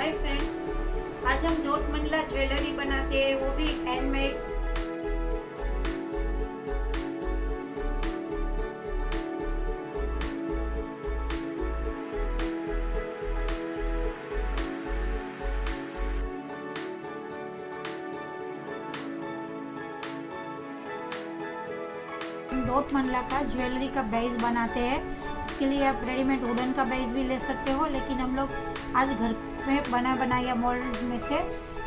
Hi friends, आज हम dot Mandla jewellery बनाते हैं, वो भी हैंडमेड। डॉट मंडला का ज्वेलरी का बेस बनाते हैं। इसके लिए आप रेडीमेड वुडन का बेस भी ले सकते हो, लेकिन हम लोग आज घर में बनाया मोल्ड में से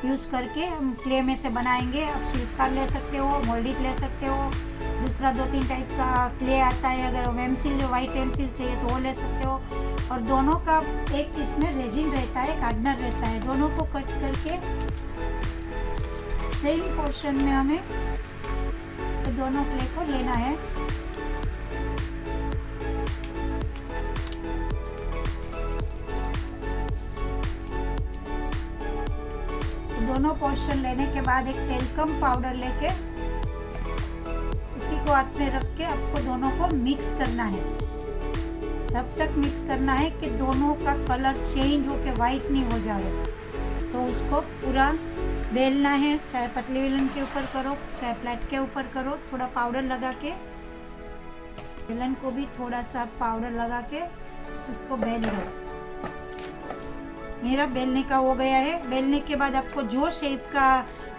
यूज़ करके हम क्ले में से बनाएंगे। आप शिल्पकार ले सकते हो, मोल्डिक ले सकते हो, दूसरा 2-3 टाइप का क्ले आता है। अगर एमसिल वाइट एमसिल चाहिए तो वो ले सकते हो। और दोनों का एक इसमें रेजिन रहता है, गार्डनर रहता है। दोनों को कट करके सेम पोर्शन में हमें तो दोनों क्ले को लेना है। दोनों पोर्शन लेने के बाद एक टेल्कम पाउडर लेके उसी को हाथ में रख के आपको दोनों को मिक्स करना है। तब तक मिक्स करना है कि दोनों का कलर चेंज होके वाइट नहीं हो जाए। तो उसको पूरा बेलना है, चाहे पतली बेलन के ऊपर करो चाहे प्लेट के ऊपर करो। थोड़ा पाउडर लगा के बेलन को भी थोड़ा सा पाउडर लगा के उसको बेल लो। मेरा बेलने का हो गया है। बेलने के बाद आपको जो शेप का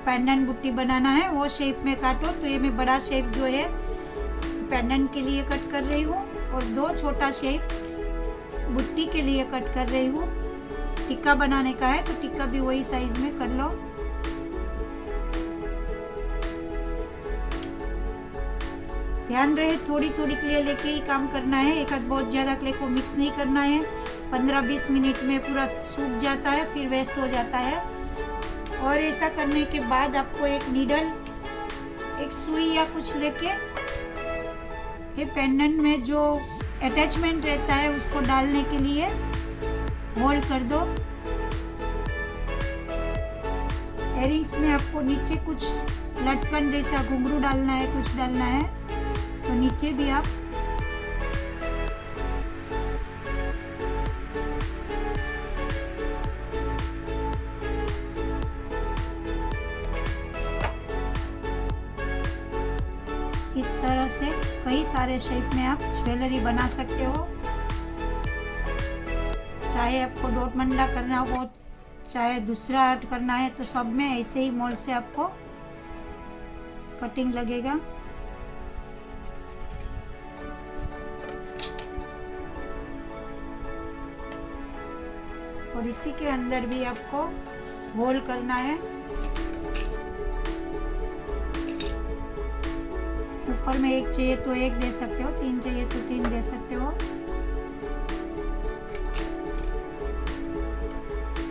पेंडेंट बुट्टी बनाना है वो शेप में काटो। तो ये मैं बड़ा शेप जो है पेंडेंट के लिए कट कर रही हूँ और 2 छोटा शेप बुट्टी के लिए कट कर रही हूँ। टिक्का बनाने का है तो टिक्का भी वही साइज में कर लो। ध्यान रहे थोड़ी थोड़ी क्ले लेके ही काम करना है। एक आध बहुत ज़्यादा क्ले को मिक्स नहीं करना है। 15-20 मिनट में पूरा सूख जाता है, फिर वेस्ट हो जाता है। और ऐसा करने के बाद आपको एक नीडल, एक सुई या कुछ लेके ये पेंडेंट में जो अटैचमेंट रहता है उसको डालने के लिए होल्ड कर दो। इयररिंग्स में आपको नीचे कुछ लटकन जैसा घुंघरू डालना है, कुछ डालना है तो नीचे भी आप इस तरह से कई सारे शेप में आप ज्वेलरी बना सकते हो। चाहे आपको डॉट मंडला करना हो चाहे दूसरा आर्ट करना है तो सब में ऐसे ही मोल्ड से आपको कटिंग लगेगा। और इसी के अंदर भी आपको होल करना है। ऊपर में 1 चाहिए तो 1 दे सकते हो, 3 चाहिए तो 3 दे सकते हो।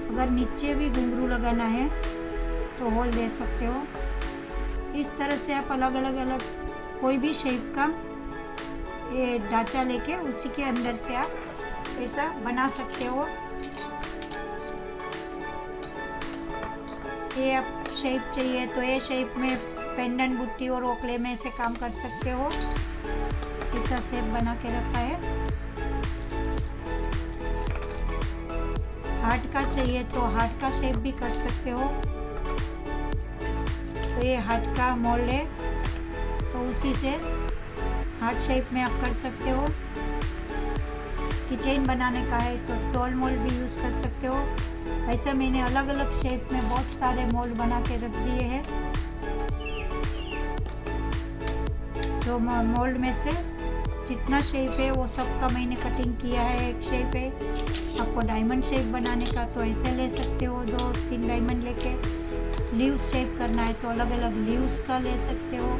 अगर नीचे भी घुंघरू लगाना है तो होल दे सकते हो। इस तरह से आप अलग अलग कोई भी शेप का ये ढांचा लेके उसी के अंदर से आप ऐसा बना सकते हो। ये आप शेप चाहिए तो ये शेप में पेंडेंट बुट्टी और ओकले में से काम कर सकते हो। ऐसा शेप बना के रखा है। हार्ट का चाहिए तो हार्ट का शेप भी कर सकते हो। तो ये हार्ट का मोल्ड है तो उसी से हार्ट शेप में आप कर सकते हो। किचन बनाने का है तो टॉल मोल्ड भी यूज़ कर सकते हो। ऐसे मैंने अलग अलग शेप में बहुत सारे मोल्ड बना के रख दिए हैं। जो मोल्ड में से जितना शेप है वो सब का मैंने कटिंग किया है। एक शेप है आपको डायमंड शेप बनाने का तो ऐसे ले सकते हो, 2-3 डायमंड लेके। लीव्स शेप करना है तो अलग अलग लीव्स का ले सकते हो।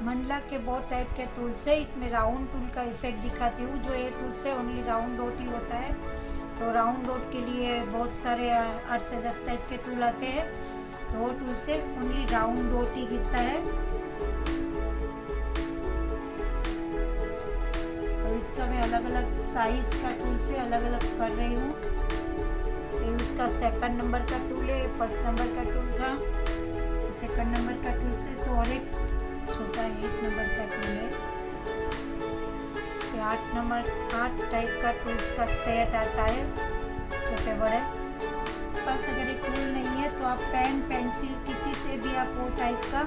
मंडला के बहुत टाइप के टूल से इसमें राउंड टूल का इफेक्ट दिखाती हूँ। जो ये टूल से ओनली राउंड डॉट ही होता है। तो राउंड डॉट के लिए बहुत सारे 8 से 10 टाइप के टूल आते हैं। तो वो टूल से ओनली राउंड डॉट ही गिरता है। तो इसका मैं अलग अलग साइज का टूल से अलग अलग कर रही हूँ। ये उसका 2nd नंबर का टूल है, 1st नंबर का टूल था। 2nd नंबर का टूल से तो और एक छोटा 8 नंबर का टूल है। ये 8 टाइप का टूल्स का सेट आता है छोटे बड़े। पास अगर एक टूल नहीं है तो आप पेन पेंसिल किसी से भी आप वो टाइप का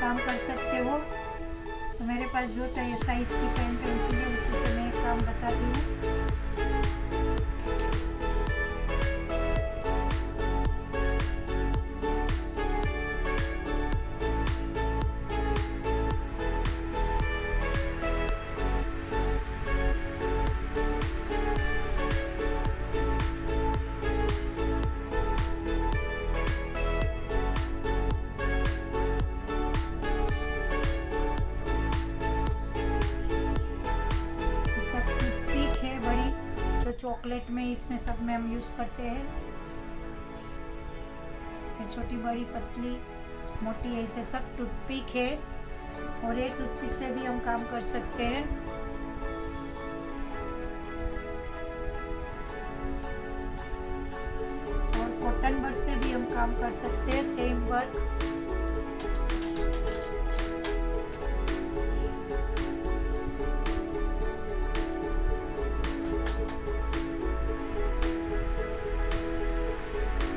काम कर सकते हो। तो मेरे पास जो साइज़ की पेन पेंसिल है उसी से मैं एक काम बताती हूँ। चॉकलेट में इसमें सब में हम यूज़ करते हैं। ये छोटी बड़ी पतली मोटी ऐसे सब टूथपिक है और ये टूथपिक से भी हम काम कर सकते हैं। और कॉटन बड से भी हम काम कर सकते हैं, सेम वर्क।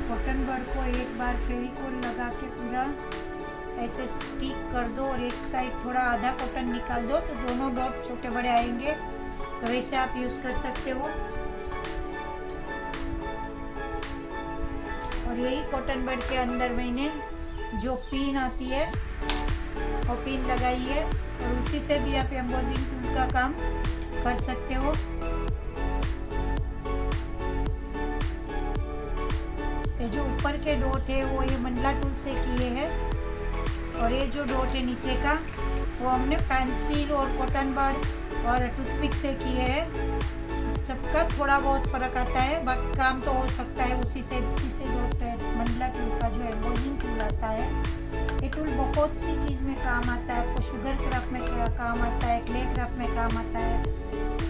कॉटन बड को एक बार फेविकोल लगा के पूरा ऐसे स्टिक कर दो और एक साइड थोड़ा आधा कॉटन निकाल दो तो दोनों डॉट छोटे बड़े आएंगे। तो वैसे आप यूज़ कर सकते हो। और यही कॉटन बड के अंदर मैंने जो पिन आती है वो पिन लगाई है और उसी से भी आप एम्बोसिंग टूल का काम कर सकते हो। ये जो ऊपर के डॉट है वो ये मंडला टूल से किए हैं और ये जो डॉट है नीचे का वो हमने पेंसिल और कॉटन बड और टूथपिक से किए हैं। सबका थोड़ा बहुत फ़र्क आता है, बाकी काम तो हो सकता है उसी से डॉट है। मंडला टूल का जो एम्बोसिंग टूल आता है ये टूल बहुत सी चीज़ में काम आता है। आपको शुगर क्राफ्ट में काम आता है, क्ले क्राफ्ट में काम आता है,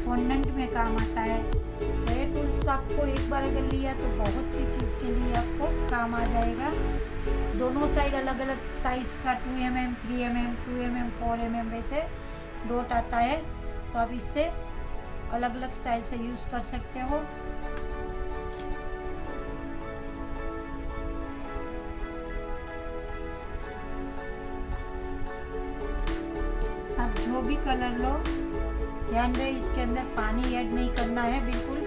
फॉन्डेंट में काम आता है। ये टूल्स आपको एक बार अगर लिया तो बहुत सी चीज़ के लिए आपको काम आ जाएगा। दोनों साइड अलग अलग साइज़ का 2mm, 3mm, 2mm, 4mm वैसे डॉट आता है। तो आप इससे अलग अलग स्टाइल से यूज़ कर सकते हो। आप जो भी कलर लो ध्यान रहे इसके अंदर पानी ऐड नहीं करना है बिल्कुल।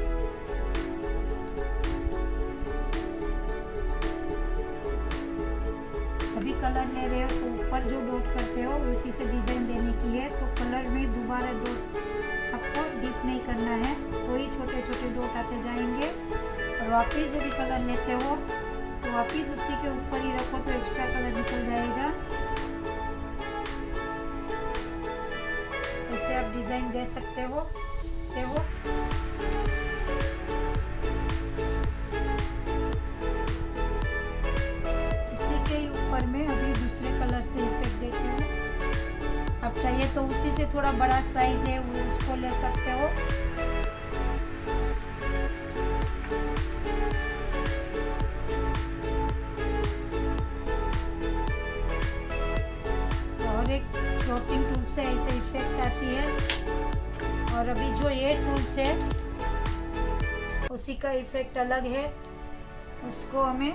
सभी कलर ले रहे हो तो ऊपर जो डॉट करते हो उसी से डिज़ाइन देने की है। तो कलर में दोबारा डॉट आपको डीप नहीं करना है, तो ही छोटे छोटे डॉट आते जाएंगे। और वापिस जो भी कलर लेते हो तो वापिस उसी के ऊपर ही रखो तो एक्स्ट्रा कलर निकल जाएगा। ऐसे आप डिज़ाइन दे सकते हो। उसी के ही ऊपर में अभी दूसरे कलर से इफेक्ट देती हूँ। आप चाहिए तो उसी से थोड़ा बड़ा साइज है उसको ले सकते हो। और एक फ्लोटिंग टूल से ऐसे इफेक्ट आती है। और अभी जो ये टूल्स है उसी का इफेक्ट अलग है। उसको हमें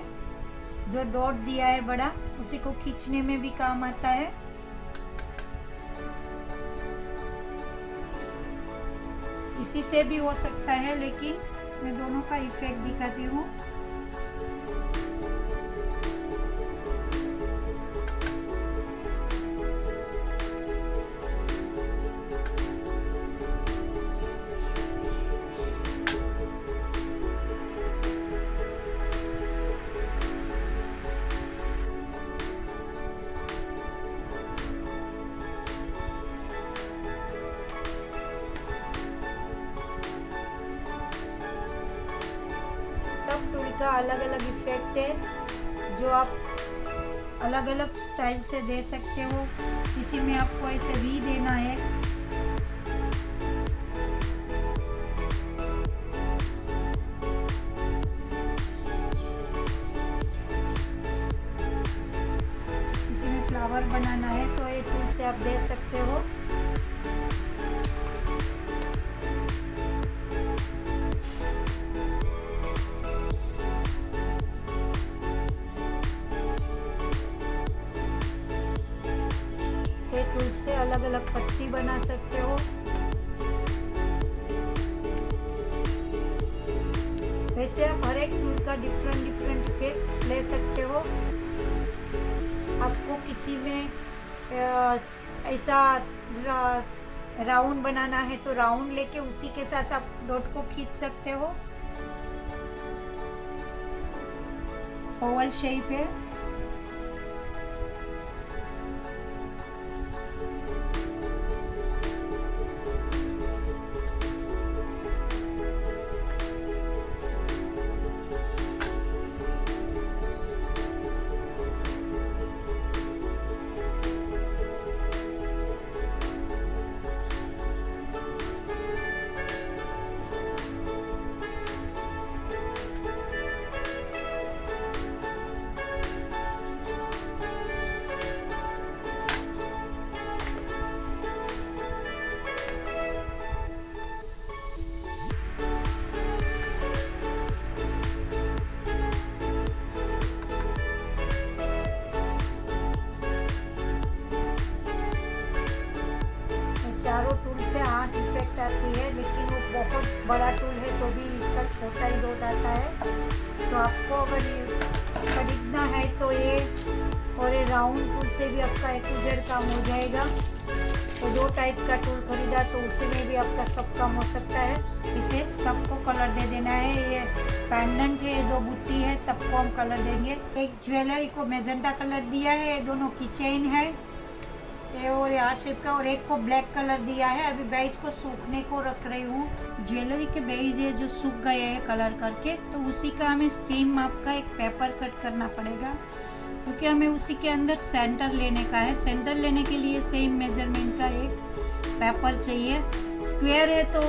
जो डॉट दिया है बड़ा उसी को खींचने में भी काम आता है। इसी से भी हो सकता है, लेकिन मैं दोनों का इफेक्ट दिखाती हूँ। टूल का अलग अलग इफेक्ट है जो आप अलग अलग स्टाइल से दे सकते हो। किसी में आपको ऐसे भी देना है, किसी में फ्लावर बनाना है तो ये टूल से आप दे सकते हो। से अलग अलग पट्टी बना सकते हो। वैसे आप हर एक टूल का डिफरेंट इफेक्ट ले सकते हो। आपको किसी में ऐसा राउंड बनाना है तो राउंड लेके उसी के साथ आप डॉट को खींच सकते हो। ओवल शेप है। चारों टूल से 8 इफेक्ट आती है, लेकिन वो बहुत बड़ा टूल है तो भी इसका छोटा ही डॉट आता है। तो आपको अगर ये खरीदना है तो ये और ये राउंड टूल से भी आपका A to Z काम हो जाएगा। तो 2 टाइप का टूल खरीदा तो उसी में भी आपका सब काम हो सकता है। इसे सबको कलर दे देना है। ये पेंडेंट है, 2 बुट्टी है, सबको हम कलर देंगे। एक ज्वेलरी को मैजेंटा कलर दिया है, ये दोनों की चेन है ये और ये हार्ट शेप का, और एक को ब्लैक कलर दिया है। अभी बेज को सूखने को रख रही हूँ। ज्वेलरी के बेज ये जो सूख गए हैं कलर करके, तो उसी का हमें सेम माप का एक पेपर कट करना पड़ेगा, क्योंकि हमें उसी के अंदर सेंटर लेने का है। सेंटर लेने के लिए सेम मेजरमेंट का एक पेपर चाहिए। स्क्वायर है तो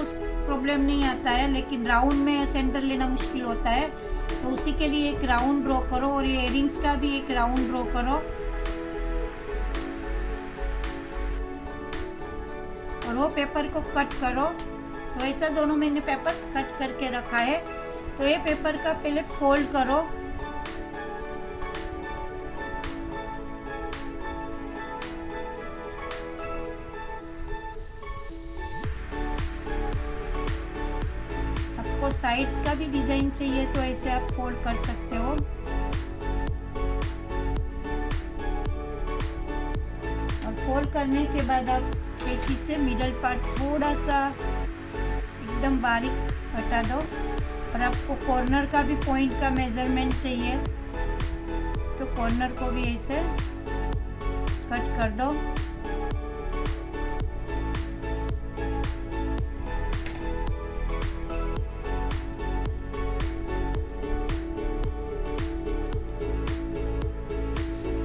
प्रॉब्लम नहीं आता है, लेकिन राउंड में सेंटर लेना मुश्किल होता है। तो उसी के लिए एक राउंड ड्रॉ करो, और ये इयरिंग्स का भी एक राउंड ड्रॉ करो, और वो पेपर को कट करो। तो ऐसा दोनों मैंने पेपर कट करके रखा है। तो ये पेपर का पहले फोल्ड करो, आपको साइड्स का भी डिजाइन चाहिए तो ऐसे आप फोल्ड कर सकते हो। और फोल्ड करने के बाद आप कैंची से मिडल पार्ट थोड़ा सा एकदम बारीक हटा दो, और आपको कॉर्नर का भी पॉइंट का मेजरमेंट चाहिए तो कॉर्नर को भी ऐसे कट कर दो।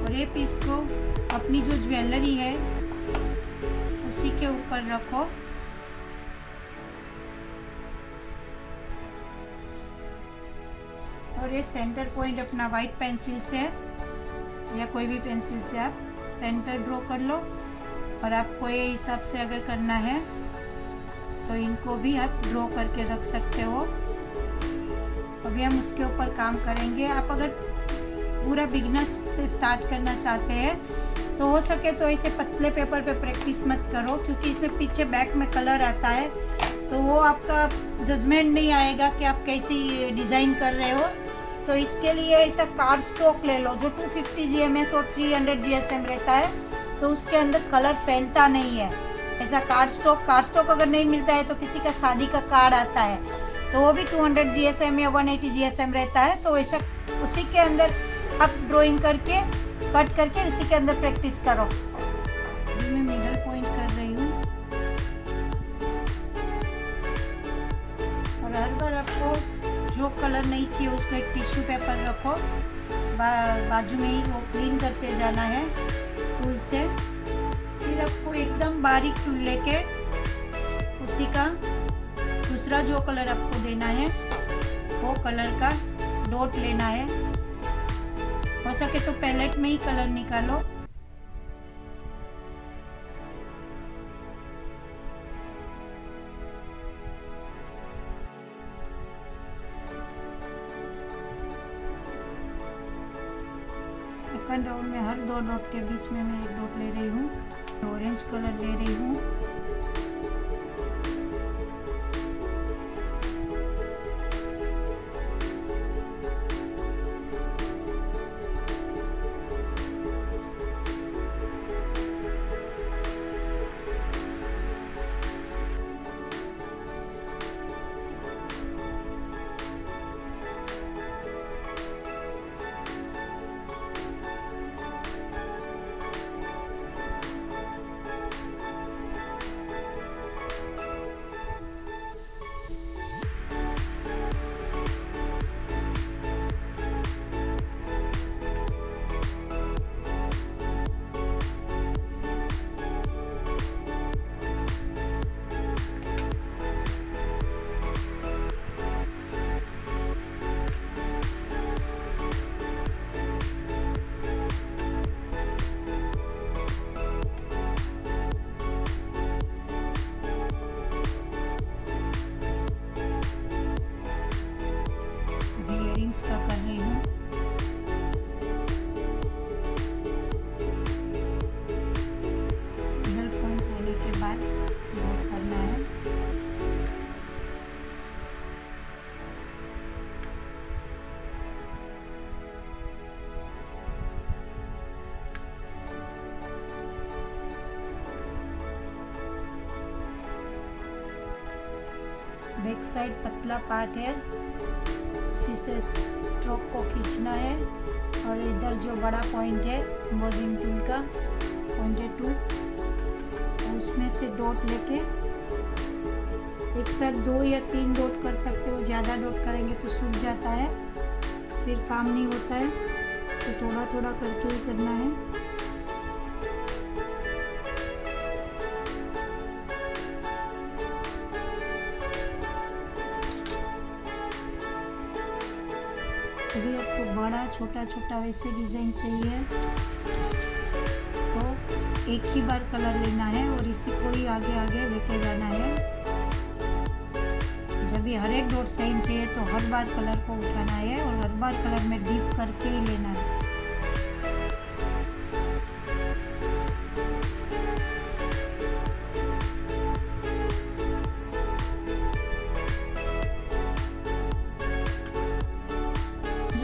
और ये पीस को अपनी जो ज्वेलरी है उसी के ऊपर रखो, और ये सेंटर पॉइंट अपना वाइट पेंसिल से या कोई भी पेंसिल से आप सेंटर ड्रॉ कर लो। और आपको ये हिसाब से अगर करना है तो इनको भी आप ड्रॉ करके रख सकते हो। अभी हम उसके ऊपर काम करेंगे। आप अगर पूरा बिगिनर्स से स्टार्ट करना चाहते हैं तो हो सके तो ऐसे पतले पेपर पे प्रैक्टिस मत करो, क्योंकि इसमें पीछे बैक में कलर आता है तो वो आपका जजमेंट नहीं आएगा कि आप कैसी डिज़ाइन कर रहे हो। तो इसके लिए ऐसा कार्ड स्टॉक ले लो जो 250 GMS और 300 GSM रहता है, तो उसके अंदर कलर फैलता नहीं है। ऐसा कार्ड स्टॉक अगर नहीं मिलता है तो किसी का शादी का कार्ड आता है तो वो भी 200 GSM या 180 GSM रहता है। तो ऐसा उसी के अंदर आप ड्राइंग करके कट करके उसी के अंदर प्रैक्टिस करो। मैं मिडल पॉइंट कर रही हूँ, और हर बार आपको जो कलर नहीं चाहिए उसको एक टिश्यू पेपर रखो, बाजू में ही वो क्लीन करते जाना है टूल से। फिर आपको एकदम बारीक टूल लेके उसी का दूसरा जो कलर आपको देना है वो कलर का डॉट लेना है। हो सके तो पैलेट में ही कलर निकालो। सेकंड राउंड में हर 2 डॉट के बीच में मैं एक डॉट ले रही हूँ। ऑरेंज कलर ले रही हूँ। इयरिंग्स का कर रही हूँ। मिडल पॉइंट लेने के बाद नोट करना है। बैक साइड पतला पार्ट है, उसी से स्ट्रोक को खींचना है और इधर जो बड़ा पॉइंट है एम्बोसिंग टूल का पॉइंटेड टूल, उसमें से डॉट लेके एक साथ 2 या 3 डॉट कर सकते हो। ज़्यादा डॉट करेंगे तो सूख जाता है, फिर काम नहीं होता है, तो थोड़ा थोड़ा करके ही करना है। अभी आपको बड़ा छोटा छोटा वैसे डिज़ाइन चाहिए तो एक ही बार कलर लेना है और इसी को ही आगे आगे लेके जाना है। जब भी हर एक डॉट सेम चाहिए तो हर बार कलर को उठाना है और हर बार कलर में डीप करके ही लेना है।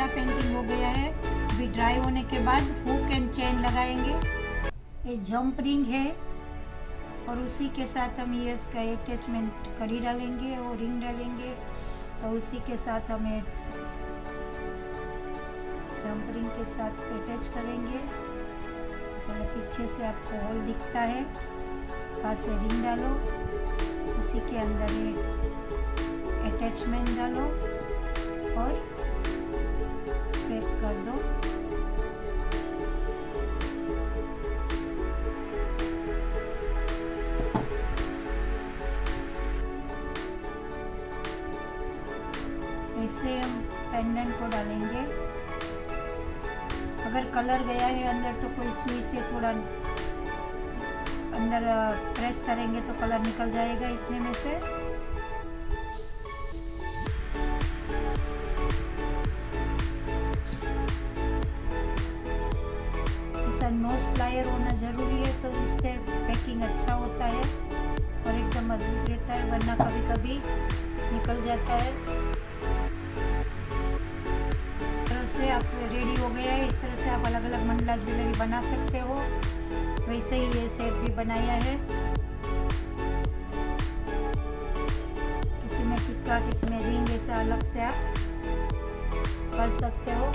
पेंटिंग हो गया है। अभी ड्राई होने के बाद हुक एंड चेन लगाएंगे। ये जंप रिंग है और उसी के साथ हम ये इसका अटैचमेंट कड़ी डालेंगे और रिंग डालेंगे, तो उसी के साथ हमें जंप रिंग के साथ अटैच करेंगे। तो पहले पीछे से आपको होल दिखता है, वहाँ से रिंग डालो, उसी के अंदर ये अटैचमेंट डालो और पैक कर दो। ऐसे हम पेंडेंट को डालेंगे। अगर कलर गया है अंदर तो कोई सुई से थोड़ा अंदर प्रेस करेंगे तो कलर निकल जाएगा इतने में से। नोज प्लायर होना ज़रूरी है, तो इससे पैकिंग अच्छा होता है और एकदम मजबूत रहता है, वरना कभी कभी निकल जाता है। इस तरह से आप रेडी हो गया है। इस तरह से आप अलग अलग मंडला ज्वेलरी बना सकते हो। वैसे ही ये सेट भी बनाया है, किसी में टिक्का किसी में रिंग, ऐसा अलग से आप कर सकते हो।